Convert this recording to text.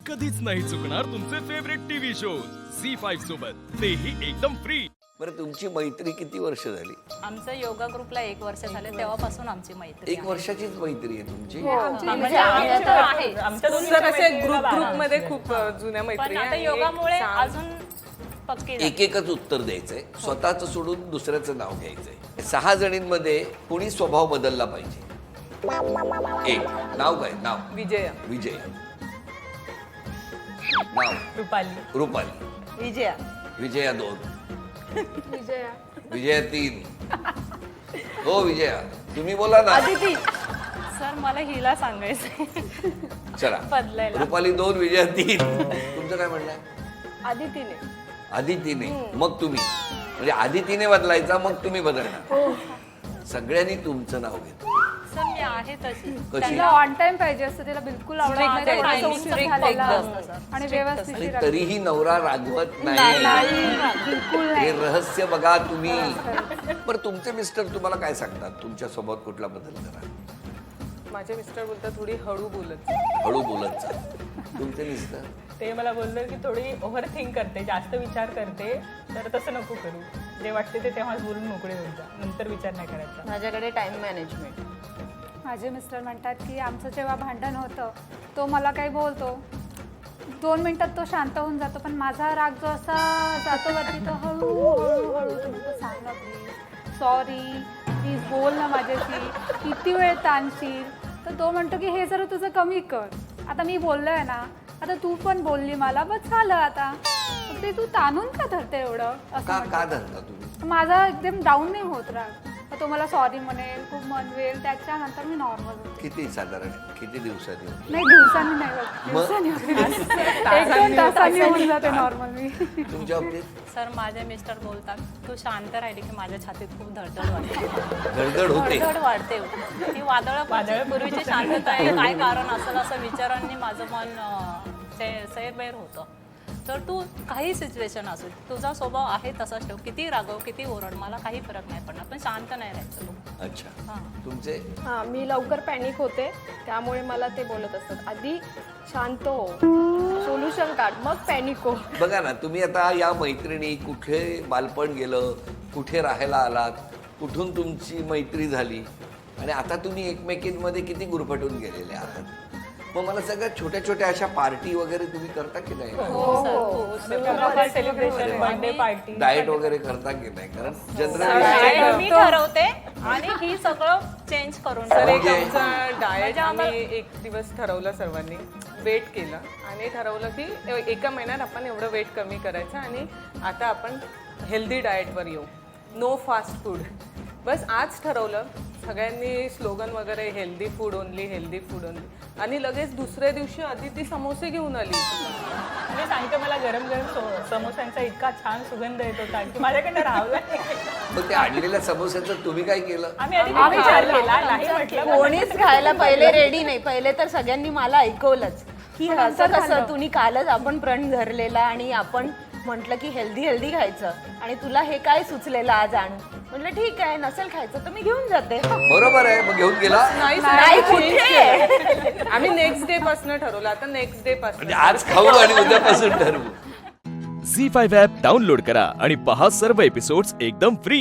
कधीच नाही चुकणार तुमचे फेवरेट टीव्ही शोज झी5 सोबत, तेही एकदम फ्री। बरं, तुमची मैत्री किती वर्ष झाली? आमचं योगा ग्रुपला 1 वर्ष झाले, तेव्हापासून आमची मैत्री एक वर्षाचीच मैत्री आहे तुमची? म्हणजे आमचं तर आहे. सर असे ग्रुप मध्ये खूप जुन्या पण मैत्री आता आहे. योगामुळे एक अजून पक्की झाली. एक एकच उत्तर द्यायचंय, स्वतःचं सोडून दुसऱ्याचं नाव घ्यायचंय। 6 जणींमध्ये कुणी स्वभाव बदलला पाहिजे? एक नाव काय? नाव विजया, विजय, नाव रुपाली, रुपाली, विजया, विजया 2, विजया 3, हो विजया तुम्ही बोला ना। सर मला हिला सांगायचंय चला, बदलायला. रुपाली 2, विजया 3, तुमचं काय म्हणणं आहे? आदितीने. आदितीने, मग तुम्ही म्हणजे आदितीने बदलायचा, मग तुम्ही बदलणार। सगळ्यांनी तुमचं नाव घेतलं। सर मी आहे तशी. कशी? तिला ऑन टाइम पाहिजे असतं, तिला बिलकुल आवडत Strict नाही. आहे, थोडासा timing उशीर strict झालेला एकदम. असतो आणि व्यवस्थित आणि राहते. तरीही नवरा रागवत नाही, बिलकुल हे नाही. रहस्य बघा तुम्ही। बरं, तुमचे मिस्टर तुम्हाला काय सांगतात? तुमच्या स्वभावात कुठला बदल करा? माझे मिस्टर बोलतात थोडी हळू बोलत. हळू बोलत जा। तुमचे मिस्टर? ते मला बोललं की थोडी ओव्हर थिंक करते, जास्त विचार करते, तर तसं नको करू, जे वाटते ते तेव्हाच बोलून मोकळे होऊन जा, नंतर विचार नाही करायचा। माझ्याकडे टाइम मॅनेजमेंट. माझे मिस्टर म्हणतात की आमचं जेव्हा भांडण होतं, तो मला काही बोलतो, 2 मिनिटात तो शांत होऊन जातो, पण माझा राग जो असा जातो वरती, तो हळू हळू हळू तुम्ही सांग ना प्लीज, सॉरी प्लीज बोल ना माझ्याशी, किती वेळ ताणशील? तर तो म्हणतो की हे जरा तुझं कमी कर, आता मी बोललोय ना, आता तू पण बोलली मला, बस झालं आता, मग ते तू ताणून का धरते एवढं? असं का म्हणतो. का धरता तुम्ही? माझा एकदम डाऊन नाही होत राग, मग तो मला सॉरी म्हणेल, खूप मनवेल, त्याच्यानंतर मी नॉर्मल होते. किती साधारण किती दिवसांनी? नाही दिवसांनी नाही होत, मग? दिवसांनी होते. 1-2 तासांनी होऊन जाते नॉर्मल मी. तुमच्या बाबतीत सर माझे मिस्टर बोलतात तू शांत राहिली की माझ्या छातीत खूप धडधड वाटते. धडधड होते? धडधड वाढते. ती वादळ पूर्वीची शांतता आहे, काय कारण असेल असं विचारांनी माझं मन सैरबैर होतं. तर तू काही सिच्युएशन असू, तुझा स्वभाव आहे तसाच ठेव, किती रागव, किती ओरड, मला काही फरक नाही पडणार, पण शांत नाही राहायचं तू. अच्छा, हां. तुमचे? हां, मी लवकर पॅनिक होते, त्यामुळे मला ते बोलत असतात आधी शांत हो, सोल्युशन काढ, मग पॅनिक हो. बघा ना, तुम्ही आता या मैत्रिणी कुठे बालपण गेलं, कुठे राहायला आलात, कुठून तुमची मैत्री झाली, आणि आता तुम्ही एकमेकींमध्ये किती गुरफटून गेलेले आहात। मग मला सगळ्यात छोट्या छोट्या अशा पार्टी वगैरे तुम्ही करता की नाही? सेलिब्रेशन, बर्थडे पार्टी, डाएट वगैरे करता की नाही? कारण जनरली मी ठरवते आणि ही सगळं चेंज करून तर एक म्हणजे? आमचा डाएट आम्ही एक दिवस ठरवलं सर्वांनी, वेट केलं आणि ठरवलं की 1 महिन्यात आपण एवढं वेट कमी करायचं आणि आता आपण हेल्दी डाएटवर येऊ, नो फास्ट फूड. बस आज ठरवलं सगळ्यांनी, स्लोगन वगैरे, healthy food only, healthy food only, आणि लगेच दुसऱ्या दिवशी अदिती समोसे घेऊन आली. मी सांगते मला गरम गरम समोस्यांचा इतका छान सुगंध येत होता की माझ्याकडे राहिला नाही. मग ते आणलेल्या समोस्याचं तुम्ही काय केलं? आम्ही आधी विचार केला, नाही म्हटलं, कोणीच खायला पहिले रेडी नाही. पहिले तर सगळ्यांनी मला ऐकवलंच की असं कसं, तुम्ही कालच आपण प्रण धरलेला आणि आपण म्हटलं की हेल्दी हेल्दी खायचं, आणि तुला हे काय सुचलेलं आज आणून? म्हटलं ठीक आहे, नसेल खायचं तर मी घेऊन जाते. बरोबर आहे, मग घेऊन गेला? नाही, कुठे? आम्ही नेक्स्ट डे पासून ठरवलं, आता नेक्स्ट डे पासून म्हणजे आज खाऊ आणि उद्यापासून ठरवू। झी5 ॲप डाउनलोड करा आणि पहा सर्व एपिसोड्स एकदम फ्री।